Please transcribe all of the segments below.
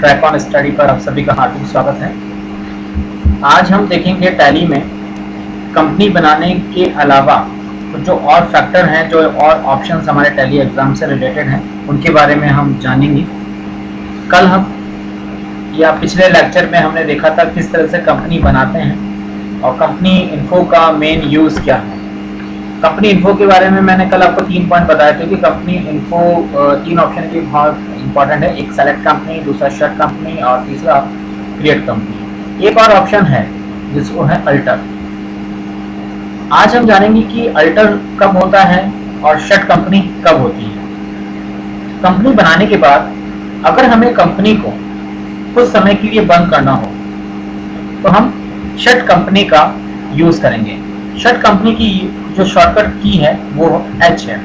Track on study पर आप सभी का हार्दिक स्वागत है। आज हम देखेंगे टैली में कंपनी बनाने के अलावा जो और फैक्टर हैं, जो और ऑप्शंस हमारे टैली एग्जाम से रिलेटेड हैं, उनके बारे में हम जानेंगे। कल हम या पिछले लेक्चर में हमने देखा था किस तरह से कंपनी बनाते हैं और कंपनी इन्फो का मेन यूज़ क्या है। कंपनी इन्फो के बारे में मैंने कल आपको 3 पॉइंट बताया थे कि कंपनी इन्फो 3 ऑप्शन की बहुत इंपॉर्टेंट है। एक सेलेक्ट कंपनी, दूसरा शट कंपनी और तीसरा क्रिएट कंपनी। एक और ऑप्शन है जिसको है अल्टर। आज हम जानेंगे कि अल्टर कब होता है और शट कंपनी कब होती है। कंपनी बनाने के बाद अगर हमें कंपनी को कुछ समय के लिए बंद करना हो तो हम शट कंपनी का यूज करेंगे। शट कंपनी की जो शॉर्टकट की है वो H है।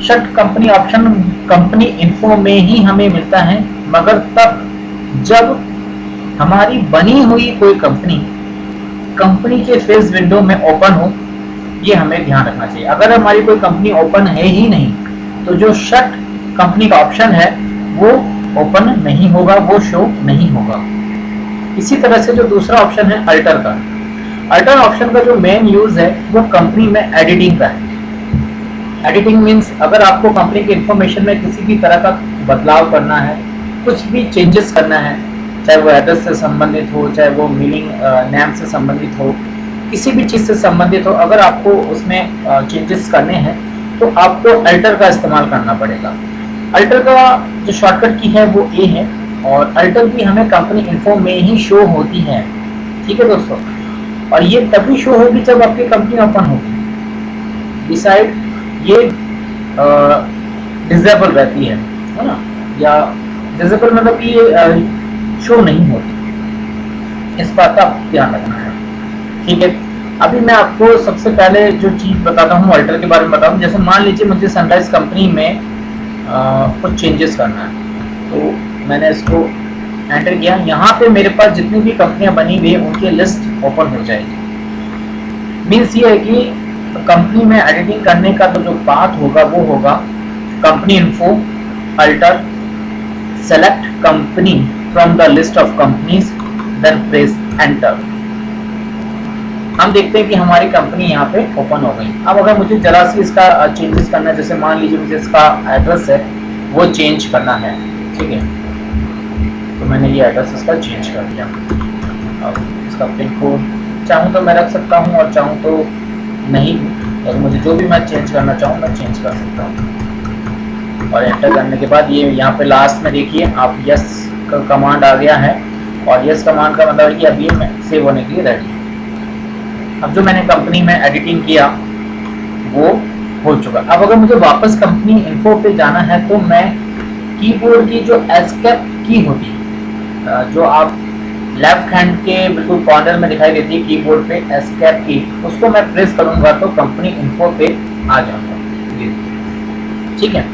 Shut company option company info में ही हमें मिलता है, मगर तब जब हमारी बनी हुई कोई कंपनी के फेस विंडो में ओपन हो, ये हमें ध्यान रखना चाहिए। अगर हमारी कोई कंपनी ओपन है ही नहीं तो जो शट कंपनी का ऑप्शन है वो ओपन नहीं होगा, वो शो नहीं होगा। इसी तरह से जो दूसरा ऑप्शन है अल्टर का, अल्टर ऑप्शन का जो मेन यूज है वो कंपनी में एडिटिंग का है। एडिटिंग मीन्स अगर आपको कंपनी के इंफॉर्मेशन में किसी भी तरह का बदलाव करना है, कुछ भी चेंजेस करना है, चाहे वो एड्रेस से संबंधित हो, चाहे वो मीनिंग नेम से संबंधित हो, किसी भी चीज़ से संबंधित हो, अगर आपको उसमें चेंजेस करने हैं तो आपको अल्टर का इस्तेमाल करना पड़ेगा। अल्टर का जो शॉर्टकट की है वो ए है और अल्टर भी हमें कंपनी इन्फो में ही शो होती है। ठीक है दोस्तों, और ये तभी शो होगी जब आपकी कंपनी ओपन होगी। डिसाइड ये डिसेबल रहती है ना, या डिसेबल मतलब कि ये शो नहीं होती। इस बात का ध्यान रखना है। ठीक है, अभी मैं आपको सबसे पहले जो चीज़ बताता हूँ अल्टर के बारे में बताऊँ। जैसे मान लीजिए मुझे सनराइज कंपनी में कुछ चेंजेस करना है, तो मैंने इसको एंटर किया। यहाँ पे मेरे पास जितनी भी कंपनियां बनी हुई है उनकी लिस्ट ओपन हो जाएगी। मीन्स ये है कि कंपनी में एडिटिंग करने का तो जो पाथ होगा वो होगा company info, alter, select company from the list of companies, then press enter. हम देखते हैं कि हमारी कंपनी यहाँ पे ओपन हो गई। अब अगर मुझे जरा सी इसका चेंजेस करना है, जैसे मान लीजिए मुझे इसका एड्रेस है वो चेंज करना है, ठीक है, तो मैंने ये एड्रेस इसका चेंज कर दिया। अब इसका पिन कोड चाहूँ तो मैं रख सकता हूँ और चाहूँ तो नहीं, और मुझे जो भी मैं चेंज करना चाहूँ मैं चेंज कर सकता हूँ। और एंटर करने के बाद ये यहाँ पे लास्ट में देखिए आप यस का कमांड आ गया है, और यस कमांड का मतलब है कि अब ये सेव होने के लिए रेडी है। अब जो मैंने कंपनी में एडिटिंग किया वो हो चुका। अब अगर मुझे वापस कंपनी इन्फो पे जाना है तो मैं कीबोर्ड की जो एस्केप की होती है, जो आप लेफ्ट हैंड के बिल्कुल कॉर्नर में दिखाई देती है कीबोर्ड पे एस्केप की, उसको मैं प्रेस करूंगा तो कंपनी इन्फो पे आ जाऊंगा। ठीक है,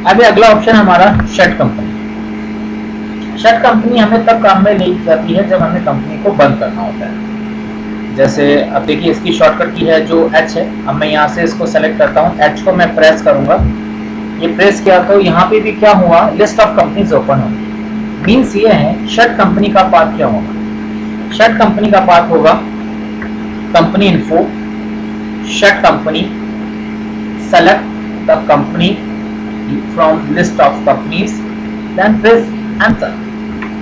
अभी अगला ऑप्शन हमारा शट कंपनी। शट कंपनी हमें तब काम में नहीं करती है जब हमें कंपनी को बंद करना होता है। जैसे अब देखिए इसकी शॉर्टकट की है जो H है। अब मैं यहाँ से इसको सेलेक्ट करता हूँ, H को मैं प्रेस करूंगा। ये प्रेस किया तो यहाँ पे भी क्या हुआ, लिस्ट ऑफ कंपनीज ओपन होगी। मीन्स ये है शट कंपनी का पाथ क्या होगा। शट कंपनी का पाथ होगा company info, shut company, select the company from list of companies, then press enter.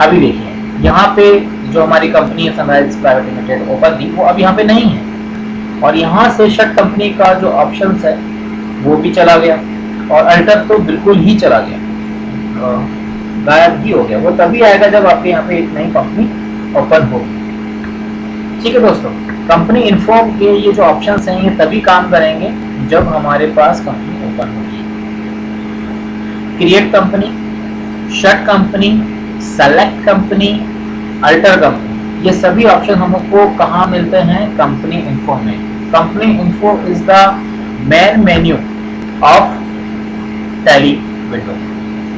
अभी देखिए यहाँ पे जो हमारी कंपनी है सनराइज प्राइवेट लिमिटेड ओपन थी वो अब यहाँ पे नहीं है, और यहाँ से शट कंपनी का जो ऑप्शंस है वो भी चला गया, और अल्टर तो बिल्कुल ही चला गया, गायब ही हो गया। वो तभी आएगा जब आपके यहाँ पे एक नई कंपनी ओपन होगी। ठीक है दोस्तों, कंपनी इन्फो के ये जो ऑप्शंस हैं ये तभी काम करेंगे जब हमारे पास कंपनी ओपन होगी। Create company, shut company, select company, alter company, ये सभी ऑप्शन हमको कहाँ मिलते हैं, कंपनी इन्फो में। Company info is the main menu of tally window.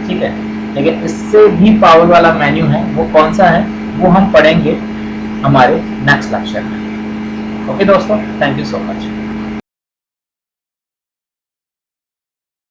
ठीक है, लेकिन इससे भी पावर वाला मेन्यू है, वो कौन सा है वो हम पढ़ेंगे हमारे नेक्स्ट लेक्चर में। ओके दोस्तों, थैंक यू सो मच।